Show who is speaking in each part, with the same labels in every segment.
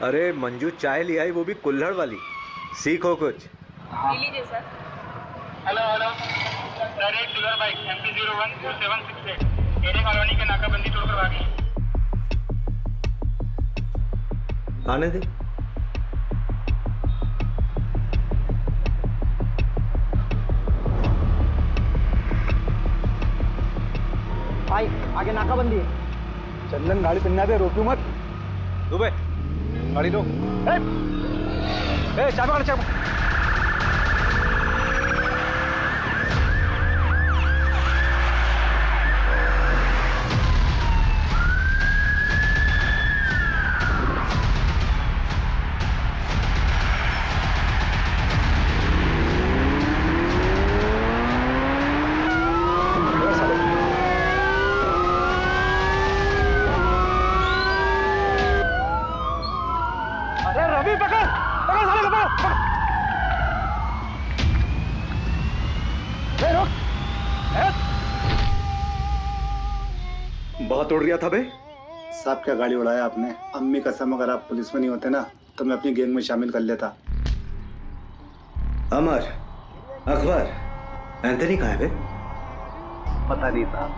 Speaker 1: अरे मंजू चाय ले आई, वो भी कुल्हड़ वाली। सीखो कुछ।
Speaker 2: ले लीजिए सर।
Speaker 3: हेलो हेलो सर, एक dealer bike MP014768 array colony के नाकाबंदी तोड़कर भागी।
Speaker 1: आने दे।
Speaker 4: भाई आगे नाकाबंदी है।
Speaker 5: चंदन गाड़ी पिन्ना दे, रोकियो मत।
Speaker 1: दुबे गाड़ी लो।
Speaker 5: चाबी चाबी। अरे रवि पकड़ पकड़ साले को, पकड़। रुक।
Speaker 1: बहुत उड़ रहा था बे।
Speaker 6: साहब क्या गाड़ी उड़ाया आपने। अम्मी कसम, अगर आप पुलिस में नहीं होते ना तो मैं अपनी गैंग में शामिल कर लेता।
Speaker 1: अमर, अकबर, एंथनी कहाँ है बे?
Speaker 6: पता नहीं साहब।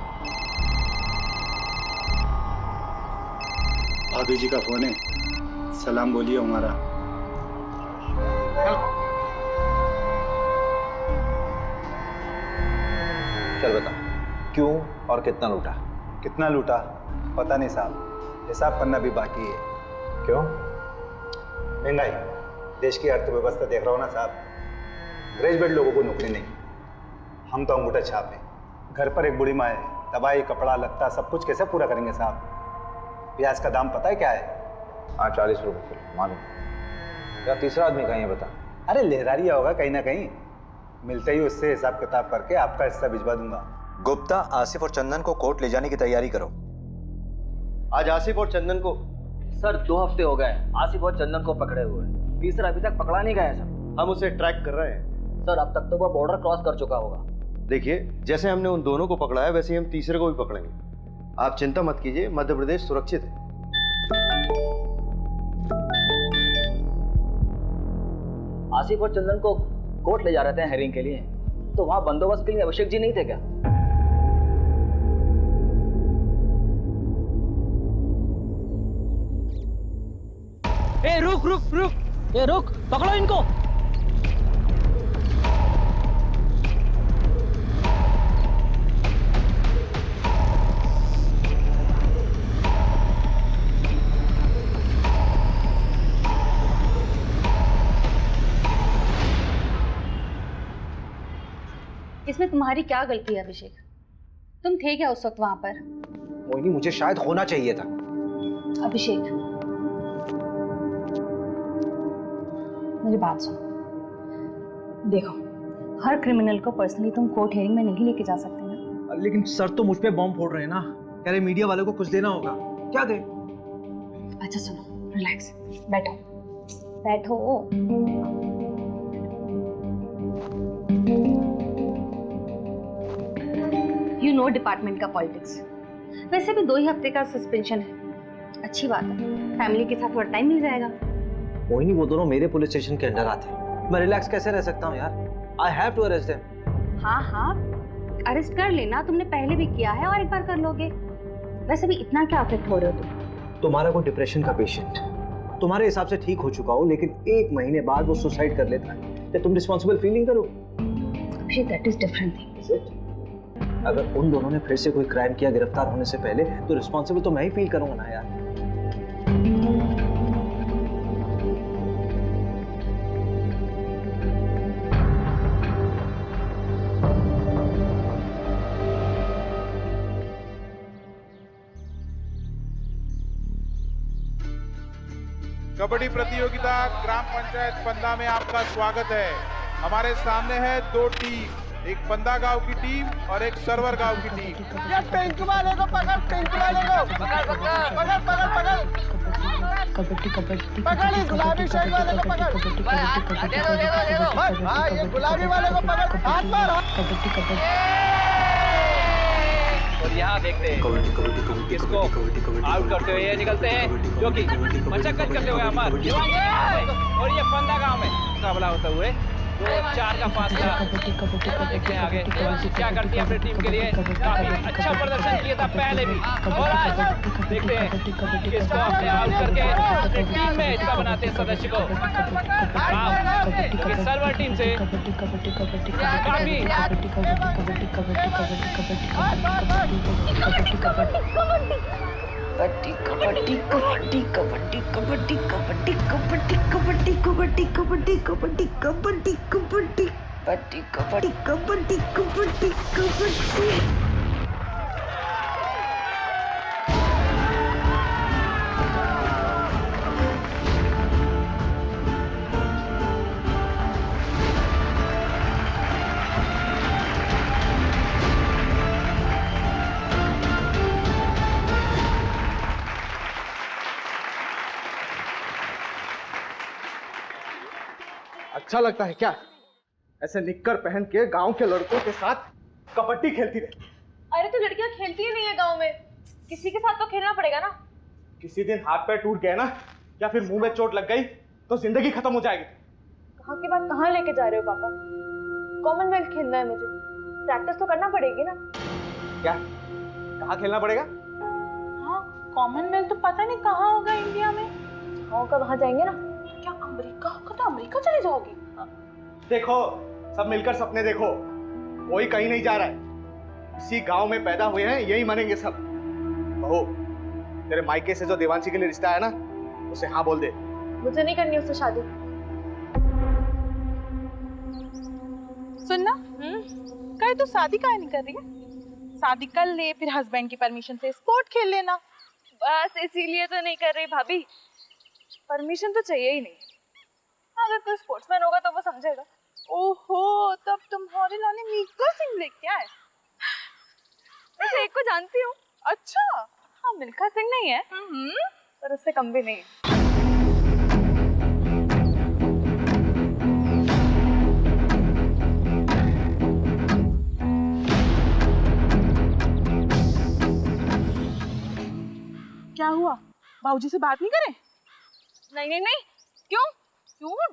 Speaker 6: भाभी जी का फोन है, सलाम बोलिए हमारा।
Speaker 7: चल बता, क्यों और कितना लूटा?
Speaker 5: कितना लूटा पता नहीं साहब, हिसाब करना भी बाकी है।
Speaker 7: क्यों?
Speaker 5: महंगाई, देश की अर्थव्यवस्था देख रहा हो ना साहब। ग्रेजुएट लोगों को नौकरी नहीं, हम तो अंगूठा छाप हैं। घर पर एक बूढ़ी माँ है, दवाई कपड़ा लत्ता सब कुछ कैसे पूरा करेंगे साहब। प्याज का दाम पता है क्या है?
Speaker 7: हाँ 40 रुपये किलो, मालूम। या तीसरा आदमी कहीं है बता।
Speaker 5: अरे लहरारिया होगा कहीं ना कहीं, मिलते ही उससे हिसाब किताब करके आपका हिस्सा भिजवा दूंगा।
Speaker 8: गुप्ता, आसिफ और चंदन को कोर्ट ले जाने की तैयारी करो।
Speaker 9: आज आसिफ और चंदन को
Speaker 4: सर 2 हफ्ते हो गए आसिफ और चंदन को पकड़े हुए, तीसरा अभी तक पकड़ा नहीं गया है सर।
Speaker 9: हम उसे ट्रैक कर रहे हैं।
Speaker 4: सर अब तक तो वो बॉर्डर क्रॉस कर चुका होगा।
Speaker 9: देखिए, जैसे हमने उन दोनों को पकड़ा है वैसे ही हम तीसरे को भी पकड़ेंगे। आप चिंता मत कीजिए, मध्य प्रदेश सुरक्षित है।
Speaker 4: आसिफ और चंदन को कोर्ट ले जा रहे थे हेयरिंग के लिए, तो वहां बंदोबस्त के लिए अभिषेक जी नहीं थे क्या? ए रुक रुक रुक, ए रुक, पकड़ो इनको।
Speaker 2: इसमें तुम्हारी क्या गलती है अभिषेक? तुम थे क्या उस वक्त वहां पर?
Speaker 7: मोहिनी, मुझे शायद होना चाहिए था।
Speaker 2: अभिषेक मेरी बात सुनो। देखो, हर क्रिमिनल को पर्सनली तुम कोर्ट हियरिंग में नहीं लेके जा सकते ना।
Speaker 4: लेकिन सर तो मुझ पे बॉम्ब फोड़ रहे हैं ना, कह रहे मीडिया वालों को कुछ देना होगा। क्या दे?
Speaker 2: अच्छा सुनो, रिलैक्स, बैठो बैठो। यू नो डिपार्टमेंट का पॉलिटिक्स। वैसे भी 2 ही हफ्ते का सस्पेंशन है, अच्छी बात है, फैमिली के साथ थोड़ा टाइम मिल जाएगा।
Speaker 7: मोहिनी, वो दोनों मेरे पुलिस स्टेशन के अंडर आते हैं, मैं रिलैक्स कैसे रह सकता हूँ यार? I have to arrest them.
Speaker 2: हाँ हाँ, अरेस्ट कर लेना, तुमने पहले भी किया है और एक बार कर लोगे। वैसे भी इतना क्या अफेक्ट हो रहे हो तुम?
Speaker 7: तुम्हारा कोई डिप्रेशन का पेशेंट तुम्हारे हिसाब से ठीक हो चुका हो, लेकिन 1 महीने बाद वो सुसाइड कर लेता है, तो तुम रिस्पॉन्सिबल फीलिंग करो?
Speaker 2: That is different thing.
Speaker 7: अगर उन दोनों ने फिर से कोई क्राइम किया गिरफ्तार होने से पहले, तो रिस्पॉन्सिबल तो मैं ही फील करूंगा ना यार।
Speaker 3: कबड्डी प्रतियोगिता ग्राम पंचायत पंदा में आपका स्वागत है। हमारे सामने है 2 टीम, एक पंदा गांव की टीम और एक सरवर गांव की टीम।
Speaker 4: ये पिंक वाले को पकड़, पिंक वाले को पकड़ पकड़ पकड़ पकड़ पकड़
Speaker 2: कबड्डी कबड्डी
Speaker 4: पकड़, गुलाबी शर्ट वाले को पकड़। दे दो दे दो दे दो। हाँ ये गुलाबी वाले को पकड़, हाथ मार।
Speaker 2: कबड्डी कबड्डी।
Speaker 4: और यहाँ देखते हैं किसको आउट करते हुए ये निकलते हैं, जो कि मशक्कत करते हुए अमर और ये फंदा गांव में मुकाबला होते हुए 2-4 का फासला। देखते हैं आगे क्या करती है अपनी टीम के लिए। काफी अच्छा प्रदर्शन किया था पहले भी, और आज देखते हैं किसको अपने आउट करके अपनी टीम में हिस्सा बनाते हैं सदस्य को। क्योंकि सर्वर टीम से काफी
Speaker 2: कबड्डी कबड्डी कबड्डी कबड्डी कबड्डी कबड्डी कबड्डी कबड्डी कबड्डी कबड्डी कबड्डी कबड्डी कबड्डी कबड्डी कबड्डी कबड्डी।
Speaker 7: अच्छा लगता है क्या ऐसे निक्कर पहन के गांव के लड़कों के साथ कबड्डी खेलती रहे?
Speaker 2: अरे तो लड़कियां खेलती ही नहीं है गांव में, किसी के साथ तो खेलना पड़ेगा ना।
Speaker 7: किसी दिन हाथ पैर टूट गए ना या फिर मुंह में चोट लग गई तो जिंदगी खत्म हो जाएगी।
Speaker 2: कहाँ की बात कहाँ लेके जा रहे हो पापा? कॉमनवेल्थ खेलना है मुझे, प्रैक्टिस तो करना पड़ेगी ना।
Speaker 7: क्या कहाँ खेलना पड़ेगा?
Speaker 2: हाँ, कॉमनवेल्थ तो पता नहीं कहाँ होगा इंडिया में। होगा वहाँ जाएंगे ना। क्या अमेरिका होगा? तो अमेरिका चले जाओगी?
Speaker 7: देखो सब मिलकर सपने देखो, कोई कहीं नहीं जा रहा है। इसी गांव में पैदा हुए हैं, यही मानेंगे सब। बहू, तेरे मायके से जो देवांशी के लिए रिश्ता है ना, उसे हाँ बोल दे।
Speaker 2: मुझे नहीं करनी उससे शादी।
Speaker 10: सुनना, कल तो शादी काहे नहीं कर रही है? शादी कर ले, फिर हस्बैंड की परमिशन से स्पोर्ट खेल लेना।
Speaker 2: बस इसीलिए तो नहीं कर रही भाभी, परमिशन तो चाहिए ही नहीं। अगर कोई स्पोर्ट्समैन होगा तो वो समझेगा।
Speaker 10: ओहो, तब तुम्हारे लाने मिल्खा सिंह लेके आए।
Speaker 2: वैसे एक को जानती हूँ।
Speaker 10: अच्छा?
Speaker 2: हाँ, मिल्खा सिंह नहीं है पर उससे कम भी नहीं है।
Speaker 10: क्या हुआ? बाबूजी से बात नहीं करे?
Speaker 2: नहीं नहीं नहीं। क्यों?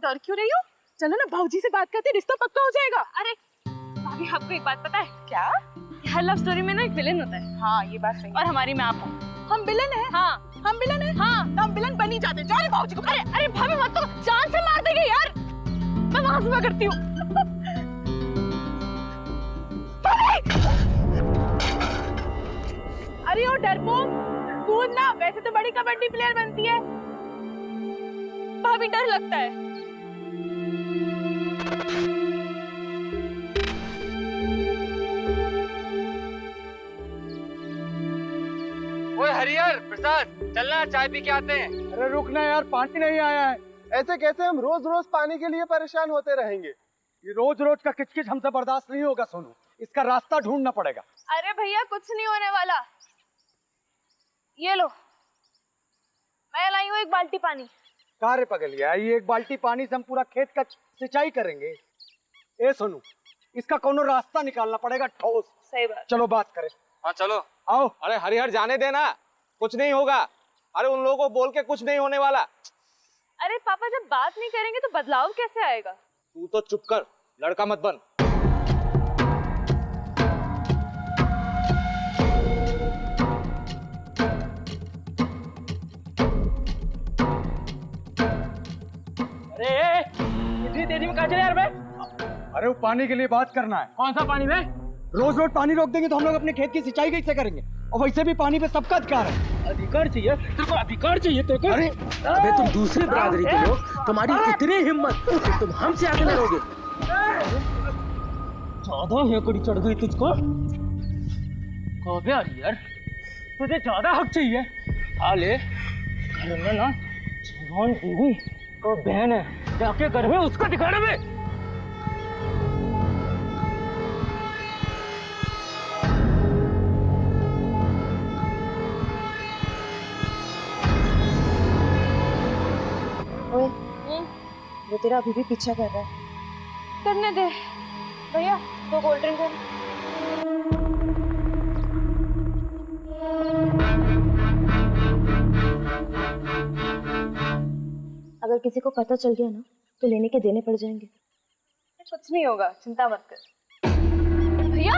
Speaker 10: डर क्यों रही हो? चलो ना, बाबूजी से बात करते रिश्ता पक्का हो जाएगा।
Speaker 2: अरे भाभी, आपको एक बात पता है
Speaker 10: क्या?
Speaker 2: हर लव स्टोरी में ना एक विलेन होता है।
Speaker 10: हाँ, ये बात सही।
Speaker 2: और हमारी में आप हो।
Speaker 10: हम विलेन हैं?
Speaker 2: हाँ।
Speaker 10: हम विलेन हैं? हाँ। तो हम विलेन बन ही जाते। जाओ बाबूजी को।
Speaker 2: अरे भाभी मत, तो जान से मार देंगे यार। मैं वहां से करती हूँ।
Speaker 10: अरे ओ डरपोक, कूद ना, वैसे तो बड़ी कबड्डी प्लेयर बनती है।
Speaker 2: भाभी डर लगता है।
Speaker 4: ओए हरिहर प्रसाद, चलना चाय पी के आते हैं।
Speaker 7: अरे रुकना यार, पानी नहीं आया है। ऐसे कैसे हम रोज रोज पानी के लिए परेशान होते रहेंगे? ये रोज रोज का किचकिच हमसे बर्दाश्त नहीं होगा सोनू, इसका रास्ता ढूंढना पड़ेगा।
Speaker 2: अरे भैया, कुछ नहीं होने वाला। ये लो, मैं लाई हूँ एक बाल्टी पानी।
Speaker 7: कार्य पगलिया, ये एक बाल्टी पानी से हम पूरा खेत का सिंचाई करेंगे? ए सोनू, इसका कोनो रास्ता निकालना पड़ेगा ठोस।
Speaker 2: सही बात।
Speaker 7: चलो बात करें।
Speaker 4: हाँ चलो।
Speaker 7: आओ।
Speaker 11: अरे हरिहर जाने देना, कुछ नहीं होगा। अरे उन लोगों को बोल के कुछ नहीं होने वाला।
Speaker 2: अरे पापा, जब बात नहीं करेंगे तो बदलाव कैसे आएगा?
Speaker 11: तू तो चुप कर, लड़का मत बन।
Speaker 4: अरे इतनी तेजी में कहाँ चले यार?
Speaker 7: अरे वो पानी के लिए बात करना है।
Speaker 4: कौन सा पानी में?
Speaker 7: रोज रोज पानी रोक देंगे तो हम लोग अपने खेत की सिंचाई कैसे करेंगे? और वैसे भी पानी पे सबका अधिकार है।
Speaker 4: अधिकार चाहिए तेरे को? अधिकार चाहिए तेरे को?
Speaker 7: अरे
Speaker 4: अबे तुम दूसरी बरादरी के लोग, तुम्हारी इतनी हिम्मत कि तुम हमसे आगे लड़ोगे? ज्यादा हेकड़ी चढ़ गई तुझको। कबे हरिहर, तुझे ज्यादा हक चाहिए? हाले घर में ना जवान बीवी तो बहन है, जाके घर में उसको दिखाना में।
Speaker 10: वो तेरा अभी भी पीछा कर रहा है।
Speaker 2: करने दे भैया, 2 कोल्ड ड्रिंक। अगर किसी को पता चल गया ना तो लेने के देने पड़ जाएंगे।
Speaker 10: कुछ नहीं होगा, चिंता मत कर। भैया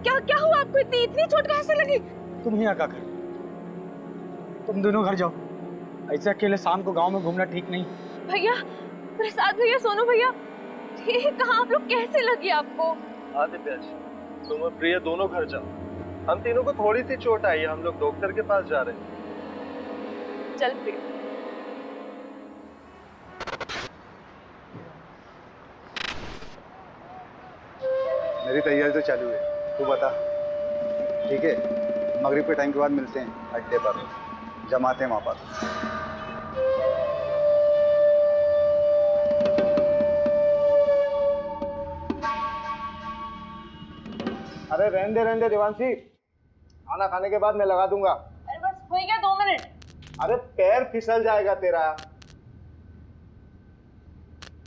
Speaker 10: क्या क्या हुआ आपको? इतनी चोट कहाँ से लगी?
Speaker 7: तुम यहाँ क्या कर? तुम दोनों घर जाओ, ऐसे अकेले शाम को गांव में घूमना ठीक नहीं।
Speaker 10: भैया, प्रसाद भैया, सोनू भैया, ये कहाँ आप लोग? कैसे लगी आपको?
Speaker 9: आदित्य, तुम और प्रिया दोनों घर जाओ। हम तीनों को थोड़ी सी चोट आई है, हम लोग डॉक्टर के पास जा रहे हैं।
Speaker 10: चल प्रिया।
Speaker 5: मेरी तैयारी तो चालू है, तू बता। ठीक है, मगरिब के टाइम के बाद मिलते हैं अड्डे पर, जमाते हैं वहाँ पर।
Speaker 7: अरे रहने दे देवांशी, खाना खाने के बाद मैं लगा दूंगा।
Speaker 10: अरे बस हो गया 2 मिनट।
Speaker 7: अरे पैर फिसल जाएगा तेरा।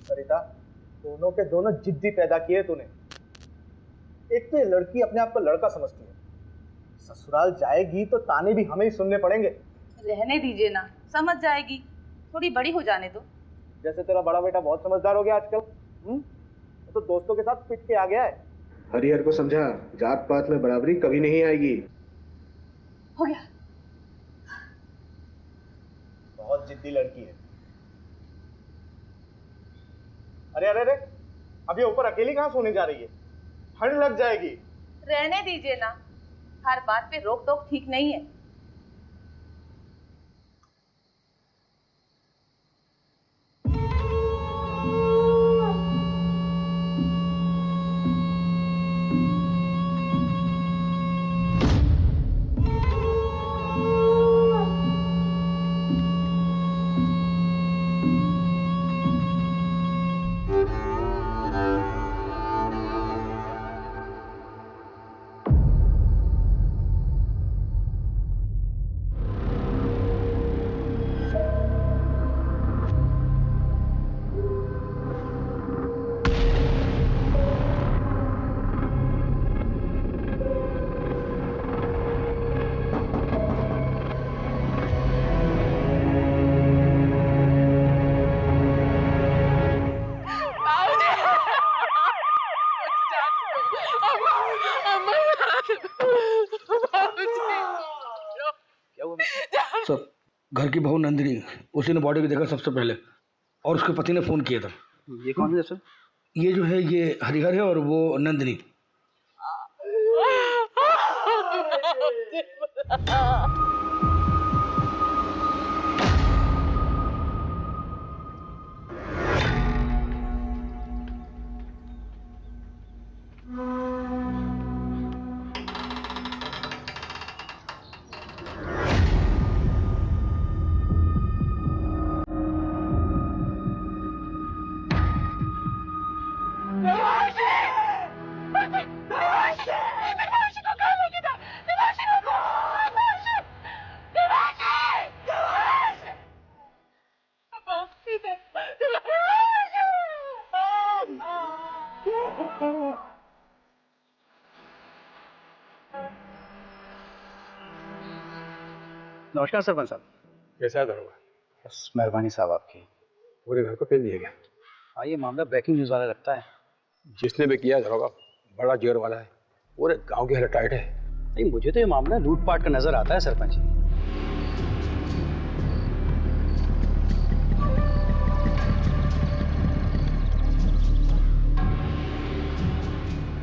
Speaker 7: सरिता, दोनों के दोनों जिद्दी पैदा किए तूने। एक तो ये लड़की अपने आप को लड़का समझती है, ससुराल जाएगी तो ताने भी हमें ही सुनने पड़ेंगे।
Speaker 10: रहने दीजिए ना, समझ जाएगी, थोड़ी बड़ी हो जाने दो।
Speaker 7: जैसे तेरा बड़ा बेटा बहुत समझदार हो गया आजकल, तो दोस्तों के साथ पिट के आ गया है।
Speaker 9: हरिहर को समझा, जात पात में बराबरी कभी नहीं आएगी।
Speaker 10: हो गया।
Speaker 7: बहुत जिद्दी लड़की है। अरे अरे अरे, अब ये ऊपर अकेली कहाँ सोने जा रही है? ठंड लग जाएगी।
Speaker 10: रहने दीजिए ना, हर बात पे रोक टोक ठीक नहीं है।
Speaker 12: सर, घर की बहू नंदिनी, उसी ने बॉडी को देखा सबसे पहले और उसके पति ने फोन किया था।
Speaker 8: ये कौन है सर?
Speaker 12: ये जो है ये हरिहर है और वो नंदिनी।
Speaker 8: नमस्कार सरपंच साहब।
Speaker 9: कैसा है दरोगा?
Speaker 8: बस मेहरबानी साहब आपकी।
Speaker 9: पूरे घर को पेल दिया गया।
Speaker 8: हाँ, ये मामला ब्रेकिंग न्यूज़ वाला लगता है।
Speaker 9: जिसने भी किया दरोगा बड़ा जोर वाला है, पूरे गांव की हालत टाइट है।
Speaker 8: नहीं, मुझे तो ये मामला लूटपाट का नजर आता है सरपंच जी।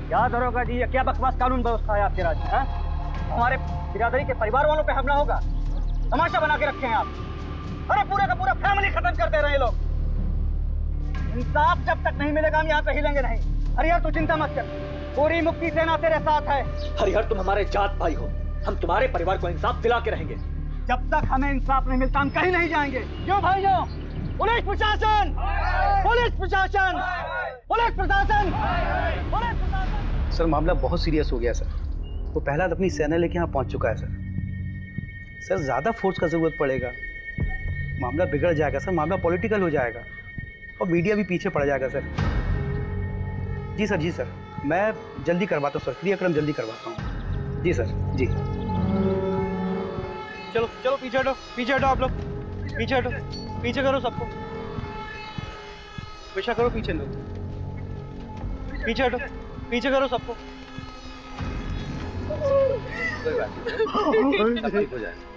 Speaker 7: क्या दरोगा जी, ये क्या बकवास कानून व्यवस्था है आपके राज्य में? हमारे बिरादरी के परिवार वालों पे हमला होगा, तमाशा बना के रखे हैं आप। अरे पूरा का पूरा फैमिली खत्म कर दे रहे हैं लोग। इंसाफ जब तक नहीं मिलेगा हम यहाँ से हिलेंगे नहीं। हरिहर तू चिंता मत कर, पूरी मुक्ति सेना तेरे साथ है।
Speaker 13: हरिहर तुम हमारे जात भाई हो, हम तुम्हारे परिवार को इंसाफ दिला के रहेंगे।
Speaker 7: जब तक हमें इंसाफ नहीं मिलता हम कहीं नहीं जाएंगे। क्यों भाइयों? पुलिस प्रशासन, पुलिस प्रशासन, पुलिस प्रशासन, पुलिस प्रशासन।
Speaker 8: सर, मामला बहुत सीरियस हो गया सर। वो पहला अपनी सेना लेके यहाँ पहुँच चुका है सर। सर, ज़्यादा फोर्स का ज़रूरत पड़ेगा, मामला बिगड़ जाएगा सर, मामला पॉलिटिकल हो जाएगा और मीडिया भी पीछे पड़ जाएगा सर। जी सर, जी सर, मैं जल्दी करवाता हूँ सर, क्रियाक्रम जल्दी करवाता हूँ। जी सर, जी। चलो चलो पीछे हटो आप लोग, पीछे हटो, पीछे करो सबको, पीछे करो, पीछे लो, पीछे हटो, पीछे करो सबको।
Speaker 9: कोई बात नहीं, सब ठीक हो जाएगा।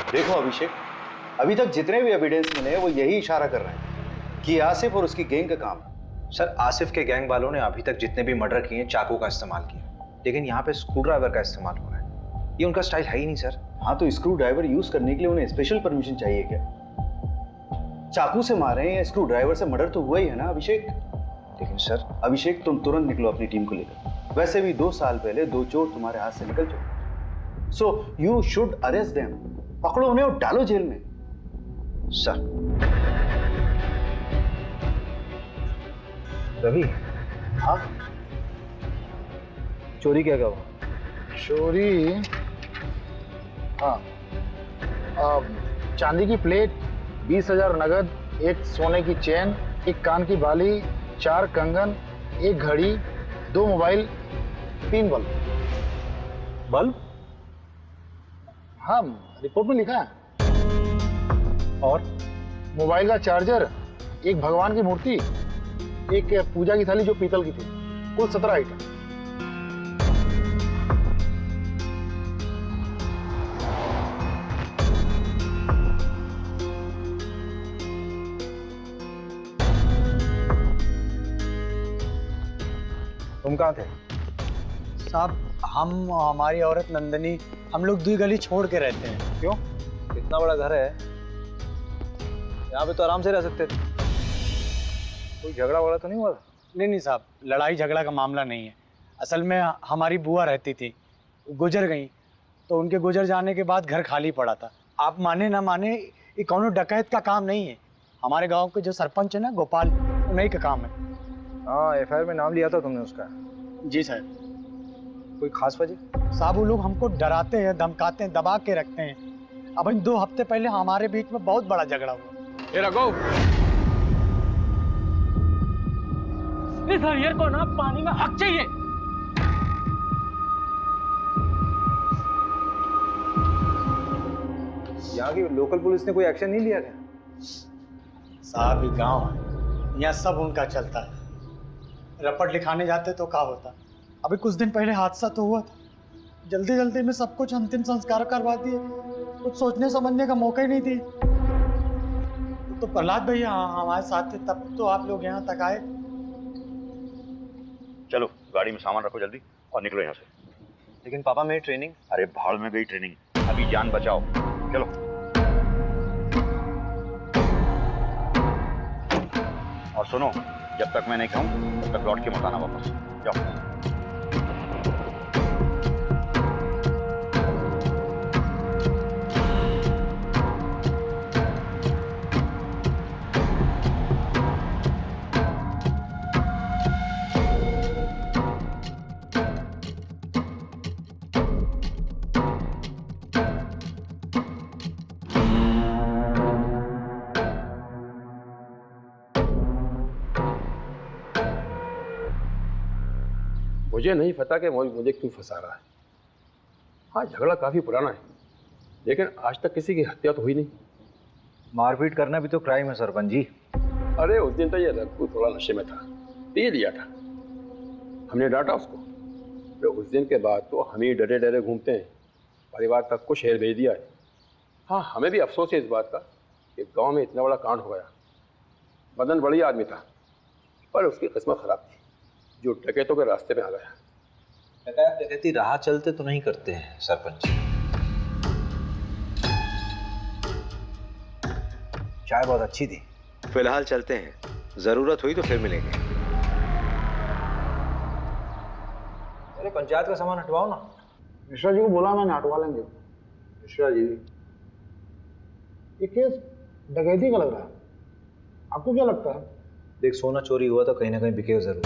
Speaker 9: देखो अभिषेक, अभी तक जितने भी एविडेंस मिले हैं वो यही इशारा कर रहे हैं कि आसिफ और उसकी गैंग का काम है।
Speaker 14: सर, आसिफ के गैंग वालों ने अभी तक जितने भी मर्डर किए हैं चाकू का इस्तेमाल किया, लेकिन यहाँ पे स्क्रू ड्राइवर का इस्तेमाल हुआ है। ये उनका स्टाइल है ही नहीं सर।
Speaker 5: हाँ, तो स्क्रू ड्राइवर यूज करने के लिए उन्हें स्पेशल परमिशन चाहिए क्या? चाकू से मारे या स्क्रू ड्राइवर से मर्डर तो हुआ ही है ना अभिषेक।
Speaker 14: लेकिन सर
Speaker 5: अभिषेक, तुम तुरंत निकलो अपनी टीम को लेकर। वैसे भी 2 साल पहले 2 चोर तुम्हारे हाथ से निकल चुके, so you should arrest them. पकड़ो उन्हें और डालो जेल में।
Speaker 14: सर रवि,
Speaker 6: हाँ,
Speaker 14: चोरी क्या हुआ?
Speaker 6: चोरी, हाँ, चांदी की प्लेट, 20,000 नगद, 1 सोने की चेन, 1 कान की बाली, 4 कंगन, 1 घड़ी, 2 मोबाइल, 3 बल्ब।
Speaker 14: बल्ब?
Speaker 6: हाँ, रिपोर्ट में लिखा है। और मोबाइल का चार्जर, 1 भगवान की मूर्ति, 1 पूजा की थाली जो पीतल की थी, कुल 17 आइटम।
Speaker 14: तुम कहाँ थे?
Speaker 8: साहब, हम, हमारी औरत नंदनी, हम लोग 2 गली छोड़ के रहते हैं।
Speaker 14: क्यों? इतना बड़ा घर है, यहाँ पे तो आराम से रह सकते थे। कोई झगड़ा वगड़ा तो नहीं हुआ?
Speaker 8: नहीं साहब, लड़ाई झगड़ा का मामला नहीं है। असल में हमारी बुआ रहती थी, गुजर गई, तो उनके गुजर जाने के बाद घर खाली पड़ा था। आप माने ना माने, ये कौनो डकैत का काम नहीं है। हमारे गांव के जो सरपंच है ना, गोपाल, उन्हीं का काम है।
Speaker 14: हाँ, FIR में नाम लिया था तुमने उसका?
Speaker 8: जी साहब।
Speaker 14: कोई खास वजह?
Speaker 8: साहब, वो लोग हमको डराते हैं, धमकाते हैं, दबा के रखते हैं। अब 2 हफ्ते पहले हमारे बीच में बहुत बड़ा झगड़ा हुआ।
Speaker 11: ये रघु,
Speaker 4: इस हरियर को ना पानी में हक चाहिए।
Speaker 14: यहाँ की लोकल पुलिस ने कोई एक्शन नहीं लिया क्या?
Speaker 8: साहब, ये गांव है, यहाँ सब उनका चलता है। रपट लिखाने जाते तो क्या होता। अभी कुछ दिन पहले हादसा तो हुआ था, जल्दी जल्दी में सब कुछ अंतिम संस्कार करवा दिए, कुछ सोचने समझने का मौका ही नहीं दिए। तो प्रहलाद भैया हमारे साथ थे, तब तो आप लोग यहाँ तक आए।
Speaker 15: चलो गाड़ी में सामान रखो जल्दी और निकलो यहाँ से।
Speaker 14: लेकिन पापा, मेरी ट्रेनिंग?
Speaker 15: अरे भाड़ में गई ट्रेनिंग, अभी जान बचाओ। चलो। और सुनो, जब तक मैं नहीं कहूँ तब तक लौट के मत आना वापस। जाओ।
Speaker 16: मुझे नहीं पता कि मुझे क्यों फंसा रहा है। हाँ, झगड़ा काफ़ी पुराना है, लेकिन आज तक किसी की हत्या तो हुई नहीं।
Speaker 14: मारपीट करना भी तो क्राइम है सरपंच जी।
Speaker 16: अरे उस दिन तो ये रघु थोड़ा नशे में था, पी लिया था, हमने डांटा उसको। तो उस दिन के बाद तो हम ही डरे डरे घूमते हैं, परिवार तक को शहर भेज दिया है। हाँ, हमें भी अफसोस है इस बात का कि गांव में इतना बड़ा कांड हो गया। मदन बढ़िया आदमी था, पर उसकी किस्मत खराब थी, जो डकैतों के रास्ते में आ गया।
Speaker 14: डकैती राह चलते तो नहीं करते हैं सरपंच। चाय बहुत अच्छी थी। फिलहाल चलते हैं, जरूरत हुई तो फिर मिलेंगे।
Speaker 9: अरे पंचायत का सामान हटवाओ ना।
Speaker 6: मिश्रा जी को बोला मैंने, हटवा लेंगे।
Speaker 16: मिश्रा जी,
Speaker 6: ये केस डकैती का लग रहा है, आपको क्या लगता है?
Speaker 9: देख, सोना चोरी हुआ तो कहीं ना कहीं बिकेगा जरूर।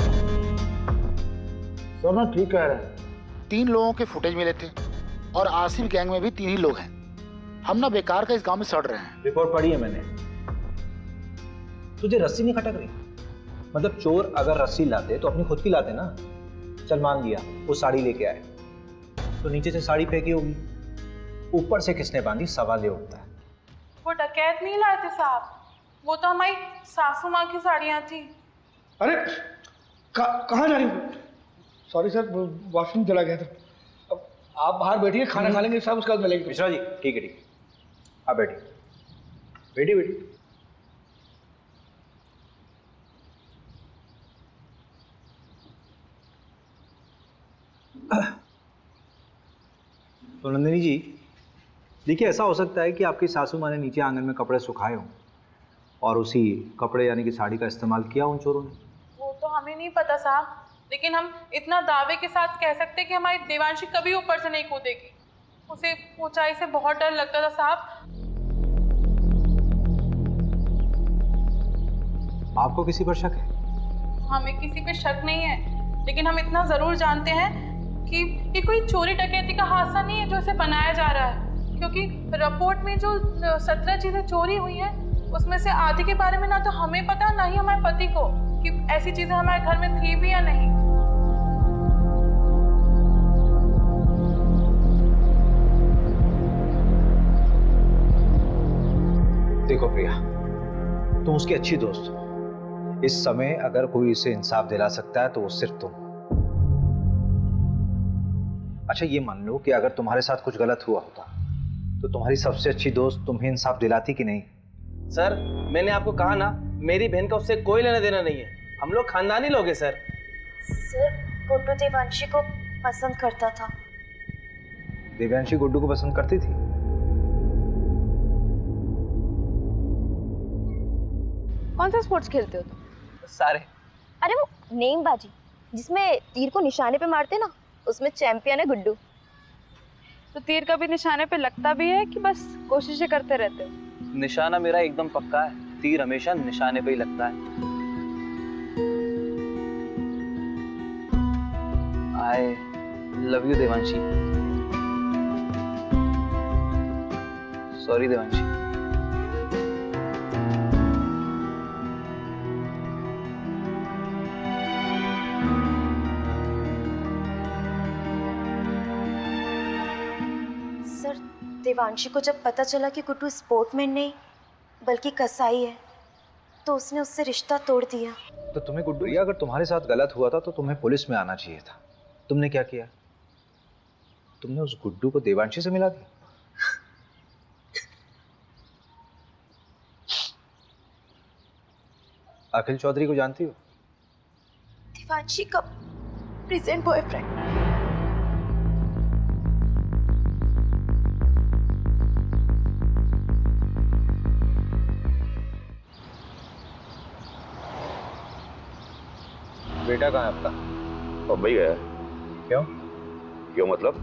Speaker 6: सर ना ठीक कह रहे हैं। 3 लोगों के फुटेज मिले थे और आसिफ गैंग में भी 3 ही लोग हैं। हम ना बेकार का इस गांव में सड़ रहे हैं।
Speaker 9: रिपोर्ट पढ़ी है मैंने। तुझे रस्सी नहीं खटक रही? मतलब चोर अगर रस्सी लाते तो अपनी खुद की लाते ना। चल मान लिया वो साड़ी लेके आए, तो नीचे से साड़ी फेंकी होगी, ऊपर से किसने बांधी, सवाल ये उठता है।
Speaker 10: वो डकैत नहीं लाए थे साहब, वो तो हमारी सासू माँ की साड़ियाँ थी।
Speaker 12: अरे कहाँ जा रही हो? सॉरी सर, वॉशरूम चला गया था। अब आप बाहर बैठिए, खाना खा लेंगे, सब उसके बाद मिलेंगे।
Speaker 9: मिश्रा जी ठीक है, आप बैठिए बैठिए बैठिए। तो नंदिनी जी, देखिए ऐसा हो सकता है कि आपकी सासू माँ ने नीचे आंगन में कपड़े सुखाए हों और उसी कपड़े यानी कि साड़ी का इस्तेमाल किया उन चोरों ने।
Speaker 10: वो तो हमें नहीं पता साहब, लेकिन हम इतना दावे के साथ कह सकते कि हमारी देवांशी कभी ऊपर से नहीं कूदेगी। उसे ऊंचाई से बहुत डर लगता था साहब।
Speaker 9: आपको किसी पर शक है?
Speaker 10: हमें किसी पे शक नहीं है, लेकिन हम इतना जरूर जानते हैं कि ये कोई चोरी डकैती का हादसा नहीं है जो इसे बनाया जा रहा है, क्योंकि रिपोर्ट में जो 17 चीजें चोरी हुई हैं उसमें से आधी के बारे में ना तो हमें पता, ना ही हमारे पति को कि ऐसी चीजें हमारे घर में थी भी या नहीं।
Speaker 9: देखो प्रिया, तुम उसकी अच्छी दोस्त हो। इस समय अगर कोई इसे इंसाफ दिला सकता है तो वो सिर्फ तुम। अच्छा ये मान लो कि अगर तुम्हारे साथ कुछ गलत हुआ होता तो तुम्हारी सबसे अच्छी दोस्त तुम्हें इंसाफ दिलाती कि नहीं?
Speaker 11: सर मैंने आपको कहा ना, मेरी बहन का उससे कोई लेना देना नहीं है, हम लोग खानदानी लोग हैं सर।
Speaker 17: सर गुड्डू देवांशी को पसंद करता था।
Speaker 9: देवांशी गुड्डू को पसंद करती थी?
Speaker 2: कौन सा स्पोर्ट्स खेलते हो तुम?
Speaker 11: सारे।
Speaker 17: अरे वो नेमबाजी जिसमें तीर को निशाने पे मारते ना, उसमें चैंपियन है गुड्डू।
Speaker 2: तो तीर कभी निशाने पे लगता भी है कि बस कोशिशें करते रहते हो?
Speaker 11: निशाना मेरा एकदम पक्का है, तीर हमेशा निशाने पे ही लगता है। I love you Devanshi. Sorry Devanshi.
Speaker 17: Devanshi को जब पता चला कि गुड्डू स्पोर्टमैन नहीं बल्कि कसाई है तो उसने उससे रिश्ता तोड़ दिया।
Speaker 9: तो तुम्हें गुड्डू, अगर तुम्हारे साथ गलत हुआ था तो तुम्हें पुलिस में आना चाहिए था। तुमने क्या किया? तुमने उस गुड्डू को देवांशी से मिला दिया। अखिल चौधरी को जानती हो?
Speaker 17: देवांशी का प्रेजेंट बॉयफ्रेंड।
Speaker 9: बेटा कहाँ है आपका?
Speaker 15: बम्बई गया है।
Speaker 9: क्यों?
Speaker 15: क्यों मतलब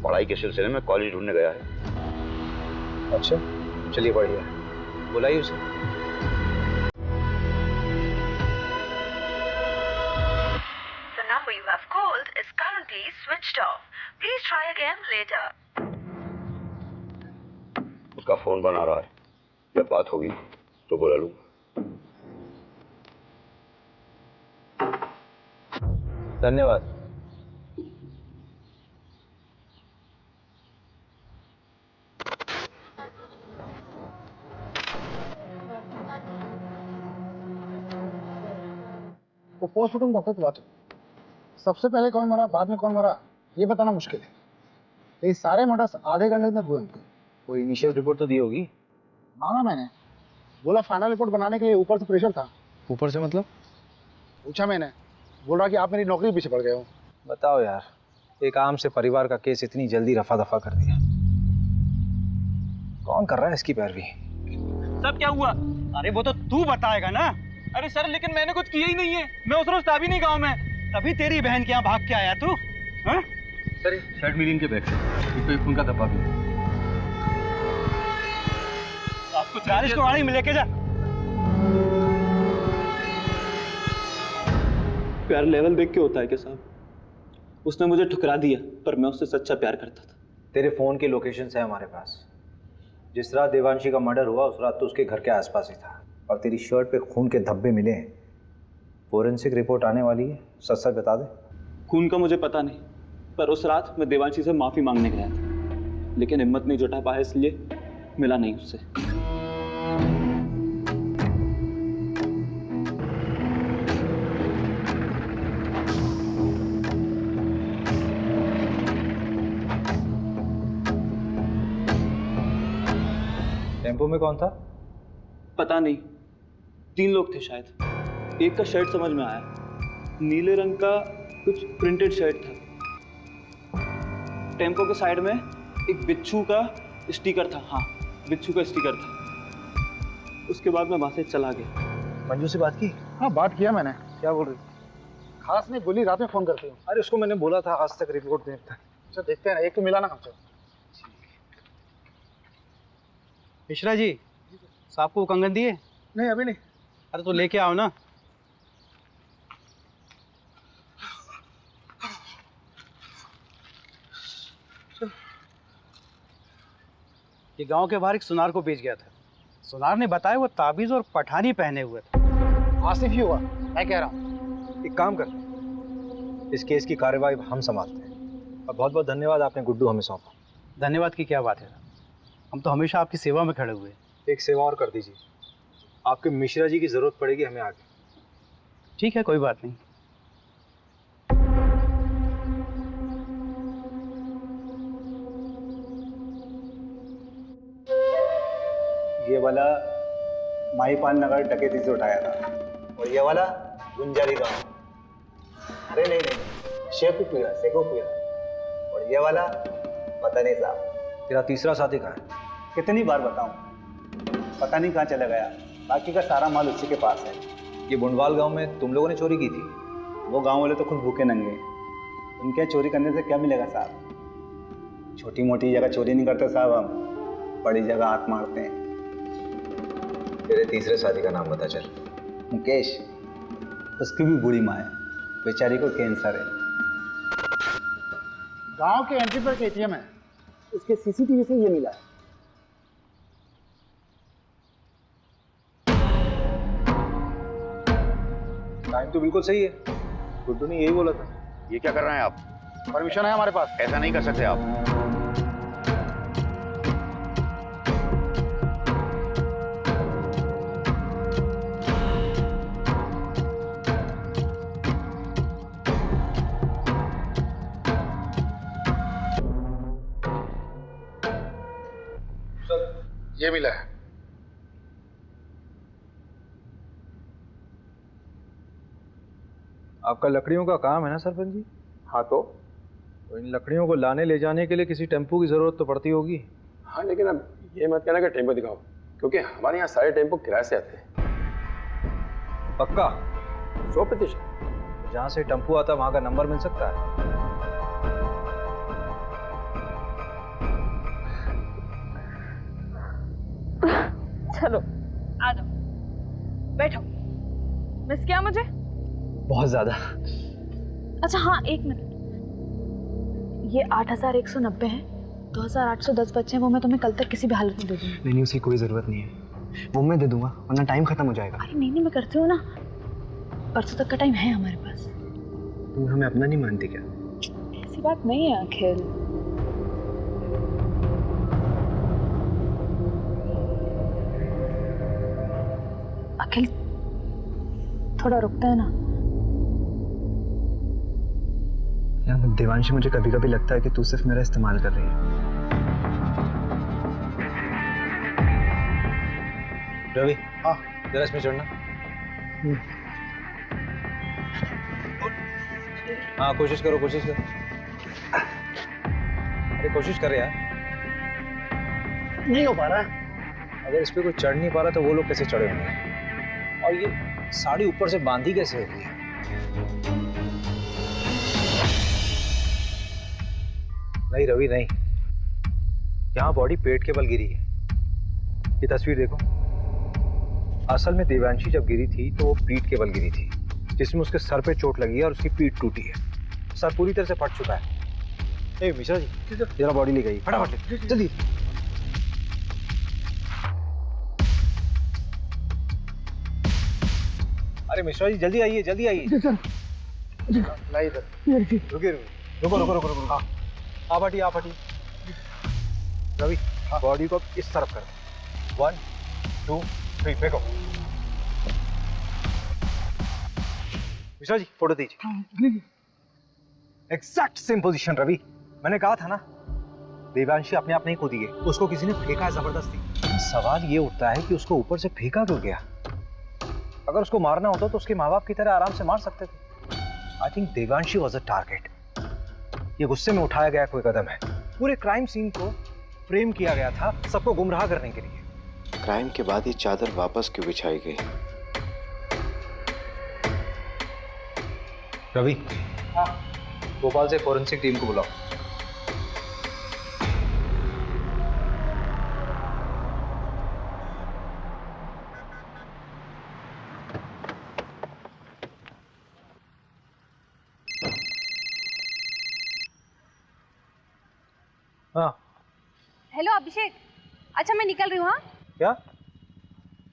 Speaker 15: पढ़ाई के सिलसिले में कॉलेज ढूंढने गया है।
Speaker 9: अच्छा चलिए बढ़िया, बुलाइए उसे।
Speaker 18: The number you have called is currently switched off. Please try again later.
Speaker 15: उसका फोन बना रहा है, जब बात होगी तो बुला लूंगा।
Speaker 11: धन्यवाद।
Speaker 6: तो पोस्टमार्टम डॉक्टर की बात है, सबसे पहले कौन मरा बाद में कौन मरा ये बताना मुश्किल है। ये सारे मर्डर्स आधे घंटे तक हुए।
Speaker 9: कोई इनिशियल रिपोर्ट तो दी होगी?
Speaker 6: मांगा मैंने, बोला फाइनल रिपोर्ट बनाने के लिए ऊपर से प्रेशर था।
Speaker 9: ऊपर से मतलब?
Speaker 6: पूछा मैंने, बोल रहा कि आप मेरी नौकरी पीछे पड़ गए हो।
Speaker 9: बताओ यार, एक आम से परिवार का केस इतनी जल्दी रफा दफा कर दिया। कौन कर रहा है इसकी पैरवी?
Speaker 11: सब क्या हुआ?
Speaker 8: अरे वो तो तू बताएगा ना।
Speaker 11: अरे सर लेकिन मैंने कुछ किया ही नहीं है, मैं उस रोज था भी नहीं गाँव में।
Speaker 8: तभी तेरी बहन के यहाँ भाग के आया तू। हाँ?
Speaker 16: सर शर्ट मिली इनके बैग से, इसको एक खून का धब्बा भी है।
Speaker 8: आपको 40 को गाड़ी में लेके जा।
Speaker 11: प्यार लेवल देख के होता है क्या साहब? उसने मुझे ठुकरा दिया, पर मैं उससे सच्चा प्यार करता था।
Speaker 14: तेरे फोन के लोकेशंस है हमारे पास। जिस रात देवांशी का मर्डर हुआ उस रात तो उसके घर के आसपास ही था, और तेरी शर्ट पे खून के धब्बे मिले हैं। फोरेंसिक रिपोर्ट आने वाली है, सच सच बता दे।
Speaker 11: खून का मुझे पता नहीं, पर उस रात मैं देवांशी से माफी मांगने गया था, लेकिन हिम्मत नहीं जुटा पाया, इसलिए मिला नहीं उससे।
Speaker 14: टेम्पो में कौन था?
Speaker 11: पता नहीं, 3 लोग थे शायद। एक का शर्ट समझ में आया, नीले रंग का कुछ प्रिंटेड शर्ट था। टेम्पो के साइड में एक बिच्छू का स्टिकर था। हाँ, बिच्छू का स्टिकर था। उसके बाद मैं वहां से चला गया।
Speaker 14: मंजू से बात की?
Speaker 6: हाँ बात किया मैंने।
Speaker 14: क्या बोल रही?
Speaker 6: खास ने बोली रात में फोन करती हूँ।
Speaker 14: अरे उसको मैंने बोला था आज तक रिपोर्ट देता।
Speaker 6: अच्छा देखते हैं ना, एक तो मिला ना हमसे।
Speaker 8: मिश्रा जी, साहब को कंगन दिए?
Speaker 6: नहीं अभी नहीं।
Speaker 8: अरे तो लेके आओ ना। ये गांव के बाहर एक सुनार को बेच गया था। सुनार ने बताया वो ताबीज और पठानी पहने हुए था।
Speaker 6: आसिफ ही हुआ, मैं कह रहा हूँ।
Speaker 14: एक काम करते, इस केस की कार्रवाई हम संभालते हैं। और बहुत बहुत धन्यवाद, आपने गुड्डू हमें सौंपा।
Speaker 8: धन्यवाद की क्या बात है, हम तो हमेशा आपकी सेवा में खड़े हुए।
Speaker 14: एक सेवा और कर दीजिए, आपके मिश्रा जी की जरूरत पड़ेगी हमें आगे।
Speaker 8: ठीक है, कोई बात नहीं।
Speaker 5: ये वाला माहीपाल नगर डकैती से उठाया था, और ये वाला गुंजारी गांव। अरे नहीं नहीं, शेखुपुरा। और ये वाला पता नहीं साहब।
Speaker 14: तेरा तीसरा साथी कहाँ है?
Speaker 5: कितनी बार बताऊं, पता नहीं कहाँ चला गया। बाकी का सारा माल उसी के पास है।
Speaker 14: ये बुंडवाल गांव में तुम लोगों ने चोरी की थी?
Speaker 5: वो गांव वाले तो खुद भूखे नंगे, उनके चोरी करने से क्या मिलेगा साहब। छोटी मोटी जगह चोरी नहीं करते साहब हम, बड़ी जगह हाथ मारते हैं।
Speaker 14: तेरे तीसरे साथी का नाम बता चल।
Speaker 5: मुकेश, उसकी भी बुरी माँ है, बेचारी को कैंसर है।
Speaker 6: गांव के एंट्री पर एटीएम है, उसके सीसीटीवी से ये मिला है।
Speaker 14: टाइम तो बिल्कुल सही है, गुड्डू ने यही बोला था।
Speaker 15: ये क्या कर रहे हैं आप?
Speaker 6: परमिशन है हमारे पास।
Speaker 15: ऐसा नहीं कर सकते आप।
Speaker 6: ये मिला है।
Speaker 14: आपका लकड़ियों का काम है ना सरपंच जी?
Speaker 16: हाँ तो
Speaker 14: इन लकड़ियों को लाने ले जाने के लिए किसी टेम्पो की जरूरत तो पड़ती होगी।
Speaker 16: हाँ, लेकिन अब ये मत कहना कि टेम्पो दिखाओ, क्योंकि हमारे यहाँ सारे टेम्पो किराए से आते हैं।
Speaker 14: पक्का?
Speaker 16: 100%।
Speaker 14: जहाँ से टेम्पो आता है वहाँ का नंबर मिल सकता है?
Speaker 2: चलो आ जाओ, बैठो। मिस किया मुझे?
Speaker 14: बहुत ज्यादा।
Speaker 2: अच्छा हाँ, 1 मिनट। ये 8190 है, 2810 बच्चे हैं, वो मैं तुम्हें कल तक किसी भी हालत में दे दूंगी।
Speaker 19: नहीं, उसकी कोई जरूरत नहीं है, वो मैं दे दूंगा, वरना टाइम खत्म हो जाएगा।
Speaker 2: अरे नहीं, मैं करती हूँ ना, परसों तक का टाइम है हमारे पास।
Speaker 19: तुम हमें अपना नहीं मानती क्या?
Speaker 2: ऐसी बात नहीं है अखिल। अखिल थोड़ा रुकता है ना।
Speaker 19: यार देवांशी, मुझे कभी कभी लगता है कि तू सिर्फ मेरा इस्तेमाल कर रही है।
Speaker 14: रवि,
Speaker 6: हाँ
Speaker 14: जरा इसमें चढ़ना। हाँ कोशिश करो, कोशिश करो। अरे कोशिश कर यार।
Speaker 6: नहीं हो पा रहा है।
Speaker 14: अगर इस पे कोई चढ़ नहीं पा रहा तो वो लोग कैसे चढ़े होंगे? और ये साड़ी ऊपर से बांधी कैसे हुई है? नहीं रवि नहीं, यहाँ बॉडी पेट के बल गिरी है। ये तस्वीर देखो, असल में देवांशी जब गिरी थी तो वो पीठ के बल गिरी थी, जिसमें उसके सर पे चोट लगी है और उसकी पीठ टूटी है। सर पूरी तरह से फट चुका है। ए मिश्रा जी, जरा बॉडी ले गई, फटाफट जल्दी। अरे मिश्रा जी जल्दी आइए, जल्दी आइए। नहीं इधर, रुकिए रुको रुको रुको रुको। हाँ आप हटिए, आप हटिए। रवि बॉडी को इस तरफ कर। 1 2 3 फेंको। मिश्रा जी फोटो दीजिए। एग्जैक्ट सेम पोजीशन रवि, मैंने कहा था ना देवांशी अपने आप नहीं कूदी है, उसको किसी ने फेंका है जबरदस्ती। सवाल ये उठता है कि उसको ऊपर से फेंका क्यों गया? अगर उसको मारना होता तो उसके माँ बाप की तरह आराम से मार सकते थे। I think Devanshi was a target. ये गुस्से में उठाया गया कोई कदम है। पूरे क्राइम सीन को फ्रेम किया गया था सबको गुमराह करने के लिए।
Speaker 20: क्राइम के बाद ये चादर वापस क्यों बिछाई गई?
Speaker 14: रवि, भोपाल से फोरेंसिक टीम को बुलाओ। हाँ
Speaker 2: हेलो अभिषेक, अच्छा मैं निकल रही हूँ। हाँ
Speaker 14: क्या?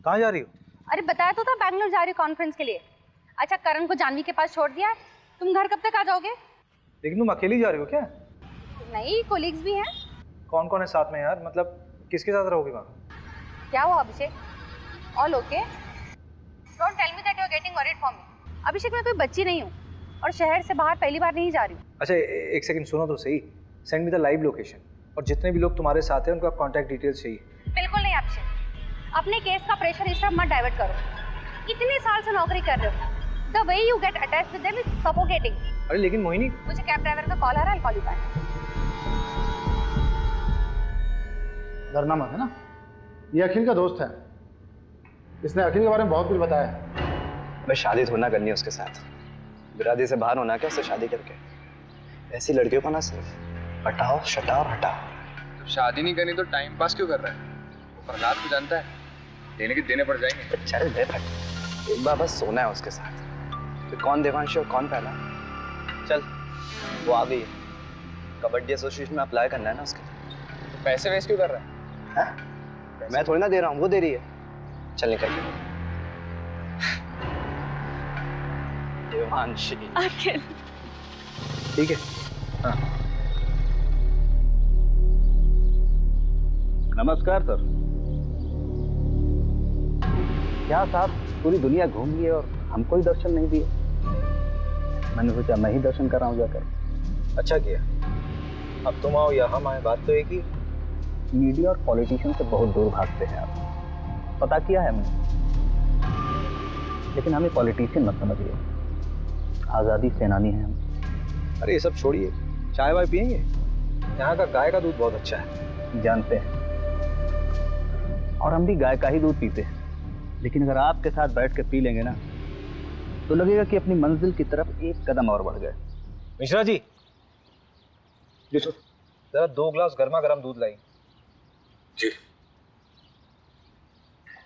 Speaker 14: कहाँ जा रही हो?
Speaker 2: अरे बताया तो था बैंगलोर जा रही हूँ कॉन्फ्रेंस के लिए। अच्छा करण को जानवी के पास छोड़ दिया है, तुम घर कब तक आ जाओगे?
Speaker 14: लेकिन तुम अकेली जा रही हो क्या?
Speaker 2: नहीं, कोलीग्स भी हैं।
Speaker 14: कौन कौन है साथ में यार? मतलब किसके साथ रहोगे वहाँ?
Speaker 2: क्या हुआ Abhishek? All okay? Don't tell me that you are getting worried for me. Abhishek मैं कोई बच्ची नहीं हूँ और शहर से बाहर पहली बार नहीं जा रही हूँ।
Speaker 14: अच्छा एक सेकंड सुनो तो सही। Send me the live location और जितने भी लोग तुम्हारे साथ हैं उनका कांटेक्ट डिटेल्स चाहिए।
Speaker 2: बिल्कुल नहीं अभिषेक, अपने केस का प्रेशर इस तरफ मत डाइवर्ट करो। इतने साल से नौकरी कर रहे हो, the way you get attached with them is suffocating.
Speaker 14: अरे लेकिन मोहिनी,
Speaker 2: मुझे कैब ड्राइवर का कॉल आ रहा है, कॉल यू बैक।
Speaker 6: डरना मत, है ना? ये अखिल का दोस्त है, इसने अखिल के बारे में बहुत कुछ बताया है।
Speaker 19: मैं शादी थोड़ा ना करनी है उसके साथ, बिरादरी से बाहर होना क्या उससे शादी करके। ऐसी लड़कियों को ना सिर्फ हटाओ, शटाओ और हटाओ।
Speaker 21: तो शादी नहीं करनी तो टाइम पास क्यों कर रहा है? वो प्रहलाद को जानता है, देने के देने पड़ जाएंगे।
Speaker 19: चल दे फट, एक बार बस सोना है उसके साथ। तो कौन देवांशी और कौन पहला? चल वो आ गई है, कबड्डी एसोसिएशन में अप्लाई करना है ना उसके।
Speaker 21: तो पैसे वेस्ट क्यों कर रहा है?
Speaker 19: मैं थोड़ी ना दे रहा हूँ, वो दे रही है। चल निकल के। देवांशी
Speaker 2: अखिल
Speaker 14: ठीक है। हाँ
Speaker 15: नमस्कार सर। क्या साहब पूरी दुनिया घूम लिए और हमको ही दर्शन नहीं दिए? मैंने सोचा मैं ही दर्शन कर रहा हूँ जाकर।
Speaker 14: अच्छा किया। अब तुम आओ या हम आए, बात तो एक ही।
Speaker 15: मीडिया और पॉलिटिशियन से बहुत दूर भागते हैं आप, पता किया है हमने। लेकिन हमें पॉलिटिशियन मत समझिए, आज़ादी सेनानी हैं हम।
Speaker 14: अरे ये सब छोड़िए, चाय वाय पियेंगे? यहाँ का गाय का दूध बहुत अच्छा है।
Speaker 15: जानते हैं, और हम भी गाय का ही दूध पीते हैं। लेकिन अगर आपके साथ बैठ के पी लेंगे ना तो लगेगा कि अपनी मंजिल की तरफ एक कदम और बढ़ गए।
Speaker 14: मिश्रा जी, जरा 2 ग्लास गर्मा गर्म दूध लाई।
Speaker 15: जी।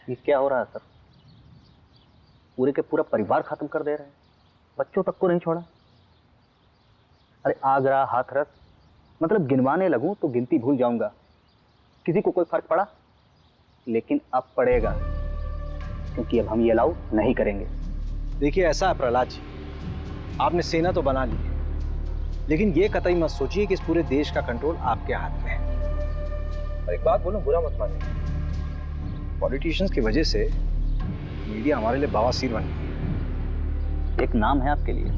Speaker 15: ये क्या हो रहा है सर? पूरे के पूरा परिवार खत्म कर दे रहे हैं, बच्चों तक को नहीं छोड़ा। अरे आगरा, हाथरस, मतलब गिनवाने लगूं तो गिनती भूल जाऊंगा। किसी को कोई फर्क पड़ा? लेकिन अब पड़ेगा, क्योंकि अब हम ये अलाउ नहीं करेंगे।
Speaker 14: देखिए ऐसा है प्रहलाद जी, आपने सेना तो बना ली है, लेकिन ये कतई मत सोचिए कि इस पूरे देश का कंट्रोल आपके हाथ में है। और एक बात बोलूं, बुरा मत मानिए, पॉलिटिशियंस की वजह से मीडिया हमारे लिए बवासीर बन गई।
Speaker 15: एक नाम है आपके लिए,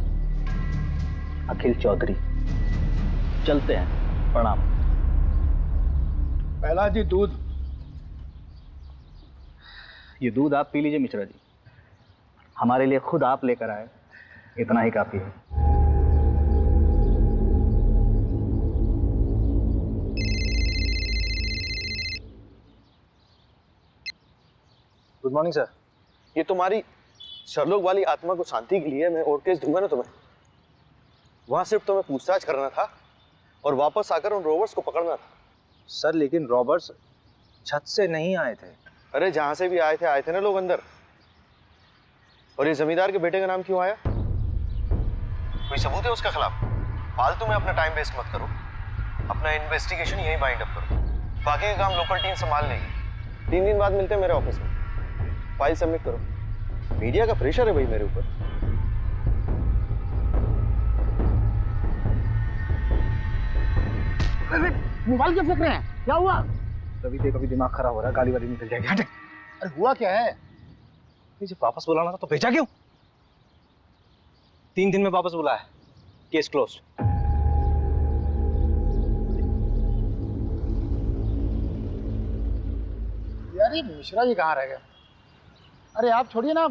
Speaker 15: अखिल चौधरी। चलते हैं, प्रणाम।
Speaker 12: पहला जी दूध।
Speaker 15: ये दूध आप पी लीजिए मिश्रा जी, हमारे लिए खुद आप लेकर आए, इतना ही काफी है।
Speaker 8: Good morning sir.
Speaker 1: ये तुम्हारी शर्लोक वाली आत्मा को शांति के लिए मैं और केस दूंगा ना तुम्हें। वहां सिर्फ तुम्हें पूछताछ करना था और वापस आकर उन रोबर्ट्स को पकड़ना था।
Speaker 14: सर लेकिन रॉबर्ट्स छत से नहीं आए थे।
Speaker 1: अरे जहां से भी आए थे ना लोग अंदर। और ये जमींदार के बेटे का नाम क्यों आया? कोई सबूत है उसके खिलाफ? फालतू में अपना टाइम वेस्ट मत करो, अपना इन्वेस्टिगेशन यही बाइंड अप करो। बाकी का काम लोकल टीम संभाल लेगी। 3 दिन बाद मिलते हैं मेरे ऑफिस में, फाइल सबमिट करो। मीडिया का प्रेशर है भाई मेरे ऊपर।
Speaker 6: मोबाइल क्यों फेंक रहे हैं? क्या हुआ?
Speaker 14: कभी दिमाग खराब हो रहा है, गाली वाली निकल जाएगी। हट।
Speaker 6: अरे हुआ क्या है?
Speaker 14: जब वापस बुलाना था तो भेजा क्यों? 3 दिन में वापस बुलाया, केस क्लोज।
Speaker 6: यार ये मिश्रा जी कहाँ रह गए? अरे आप छोड़िए ना,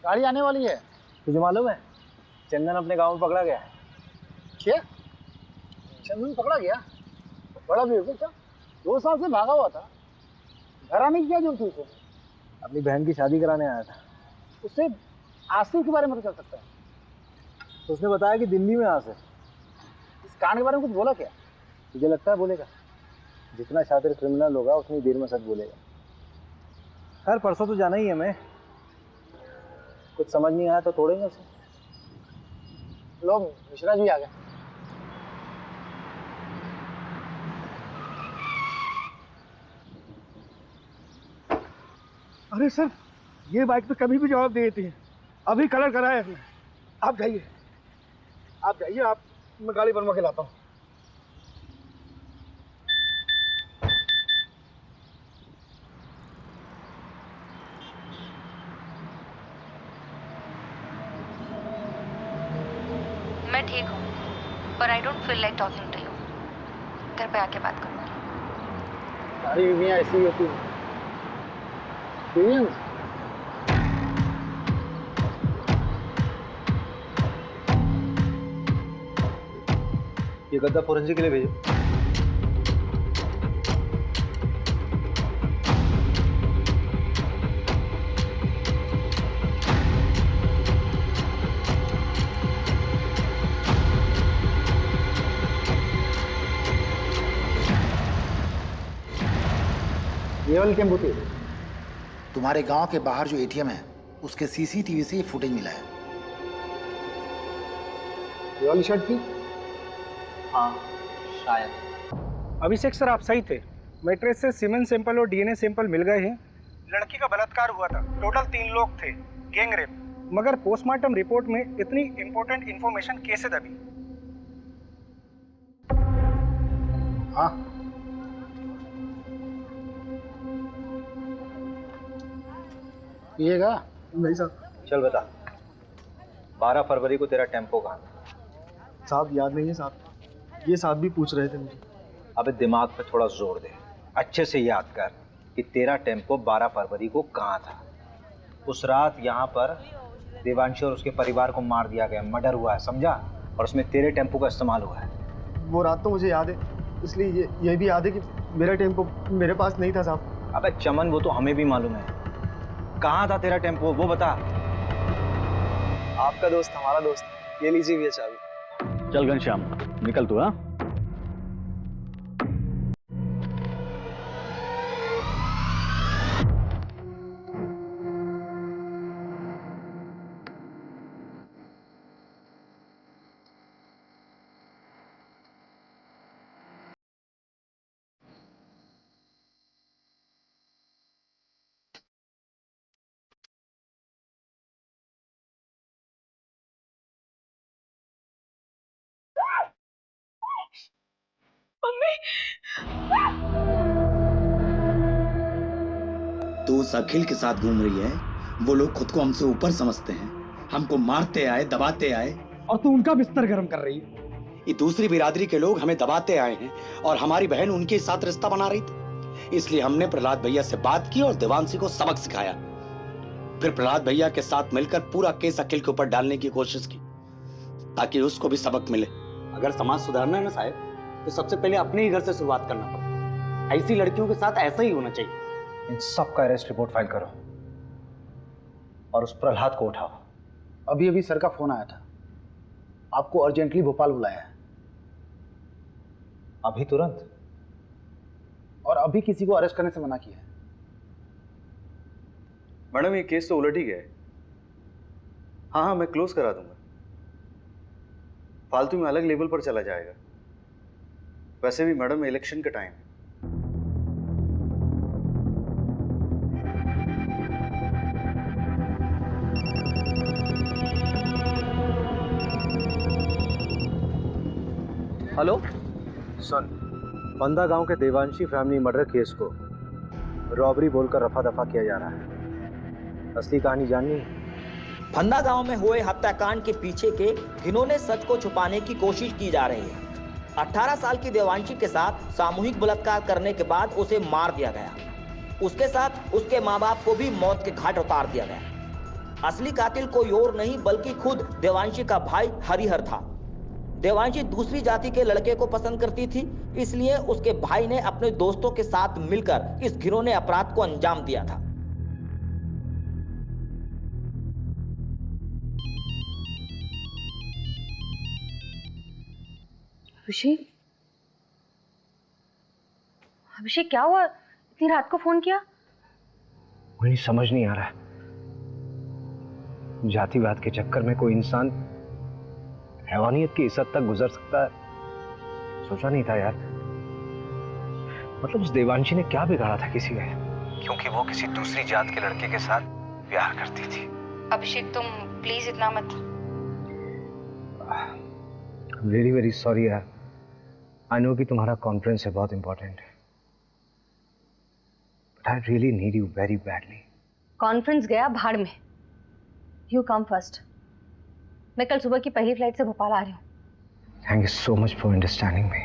Speaker 6: गाड़ी आने वाली है।
Speaker 14: तुझे मालूम है चंदन अपने गांव में पकड़ा गया है।
Speaker 6: क्या? चंदन पकड़ा गया? बड़ा बेवकूफ था, 2 साल से भागा हुआ था। घर आने की क्या जरूरत थी उसे?
Speaker 14: अपनी बहन की शादी कराने आया था।
Speaker 6: उससे आसिफ के बारे में तो चल सकता है।
Speaker 14: तो उसने बताया कि दिल्ली में आसिफ।
Speaker 6: इस कांड के बारे में कुछ बोला क्या?
Speaker 14: तुझे लगता है बोलेगा? जितना शातिर क्रिमिनल होगा उतनी देर में सच बोलेगा। खैर परसों तो जाना ही है हमें। कुछ समझ नहीं आया तो तोड़ेंगे उसे।
Speaker 6: लो मिश्रा जी आ गए। अरे सर, ये बाइक तो कभी भी जवाब दे देती है। अभी कलर कराया है। आप जाइए, आप मैं गाड़ी बनवा के लाता हूँ।
Speaker 17: मैं ठीक हूँ, पर I don't feel like talking to you. घर पे आके बात करूँगी।
Speaker 6: सारी बीवियाँ ऐसी ही होती हैं।
Speaker 14: ये गद्दा फोरेंसिक के लिए भेजो।
Speaker 6: ये वाली टेम्पो थी।
Speaker 22: तुम्हारे गांव के बाहर जो एटीएम है उसके सीसीटीवी से ये फुटेज मिला है।
Speaker 6: ये वाली शर्ट थी?
Speaker 8: हाँ शायद।
Speaker 23: अभिषेक सर आप सही थे। मैट्रेस से सीमेंट सैंपल और डीएनए सैंपल मिल गए हैं। लड़की का बलात्कार हुआ था। टोटल 3 लोग थे, गैंग रेप। मगर पोस्टमार्टम रिपोर्ट में इतनी इंपॉर्टेंट इंफॉर्मेशन कैसे दबी?
Speaker 6: हाँ पिएगा?
Speaker 12: नहीं साहब।
Speaker 14: चल बता, 12 फरवरी को तेरा टेम्पो कहाँ था?
Speaker 12: साहब याद नहीं है साहब, ये साहब भी पूछ रहे थे मुझे।
Speaker 14: अबे दिमाग पे थोड़ा जोर दे, अच्छे से याद कर कि तेरा टेम्पो 12 फरवरी को कहाँ था। उस रात यहाँ पर देवांशी और उसके परिवार को मार दिया गया, मर्डर हुआ है, समझा? और उसमें तेरे टेम्पो का इस्तेमाल हुआ है।
Speaker 12: वो रात तो मुझे याद है, इसलिए ये भी याद है कि मेरा टेम्पो मेरे पास नहीं था साहब।
Speaker 14: अबे चमन वो तो हमें भी मालूम है, कहाँ था तेरा टेम्पो वो बता।
Speaker 1: आपका दोस्त हमारा दोस्त, ये लीजिए भैया चाबी।
Speaker 15: चल घनश्याम निकल तू। हाँ
Speaker 24: तू उस अखिल के साथ घूम रही है। वो लोग खुद को हमसे ऊपर समझते हैं, हमको मारते आए, दबाते आए,
Speaker 12: और तू उनका बिस्तर गर्म कर रही है।
Speaker 24: ये दूसरी बिरादरी के लोग हमें दबाते आए हैं और हमारी बहन उनके साथ रिश्ता बना रही थी। इसलिए हमने प्रहलाद भैया से बात की और देवांशी को सबक सिखाया। फिर प्रहलाद भैया के साथ मिलकर पूरा केस अखिल के ऊपर डालने की कोशिश की ताकि उसको भी सबक मिले।
Speaker 25: अगर समाज सुधारना है ना साहब, तो सबसे पहले अपने ही घर से शुरुआत करना पड़ता है। ऐसी लड़कियों के साथ ऐसा ही होना चाहिए।
Speaker 14: इन सब का अरेस्ट रिपोर्ट फाइल करो। और उस प्रहलाद को उठाओ।
Speaker 22: अभी अभी सर का फोन आया था, आपको अर्जेंटली भोपाल बुलाया है।
Speaker 14: अभी तुरंत?
Speaker 22: और अभी किसी को अरेस्ट करने से मना किया है।
Speaker 1: मैडम ये केस तो उलट ही गया है। हाँ हाँ मैं क्लोज करा दूंगा, फालतू में अलग लेवल पर चला जाएगा। वैसे भी मैडम इलेक्शन का टाइम है।
Speaker 14: हेलो सुन, बंदा गांव के देवांशी फैमिली मर्डर केस को रॉबरी बोलकर रफा दफा किया जा रहा है। असली कहानी जाननी है?
Speaker 3: फंदा गांव में हुए हत्याकांड के पीछे के घिनौने सच को छुपाने की कोशिश की जा रही है। 18 साल की देवांशी के साथ सामूहिक बलात्कार करने के बाद उसे मार दिया गया। उसके साथ उसके माँ बाप को भी मौत के घाट उतार दिया गया। असली कातिल कोई और नहीं बल्कि खुद देवांशी का भाई हरिहर था। देवांशी दूसरी जाति के लड़के को पसंद करती थी, इसलिए उसके भाई ने अपने दोस्तों के साथ मिलकर इस घिनौने अपराध को अंजाम दिया था।
Speaker 2: अभिषेक, अभिषेक क्या हुआ? इतनी रात को फोन किया?
Speaker 14: मुझे समझ नहीं आ रहा है, जातिवाद के चक्कर में कोई इंसान हैवानियत की इस हद तक गुजर सकता है, सोचा नहीं था यार। मतलब उस देवांशी ने क्या बिगाड़ा था किसी का, क्योंकि वो किसी दूसरी जात के लड़के के साथ प्यार करती थी।
Speaker 2: अभिषेक तुम प्लीज इतना मत।
Speaker 14: वेरी वेरी सॉरी यार। आई नो कि तुम्हारा कॉन्फ्रेंस है, बहुत इंपॉर्टेंट है, but I really need you very badly.
Speaker 2: Conference गया भाड़ में, यू कम फर्स्ट। मैं कल सुबह की पहली फ्लाइट से भोपाल आ रही हूँ।
Speaker 14: Thank you so much for understanding me.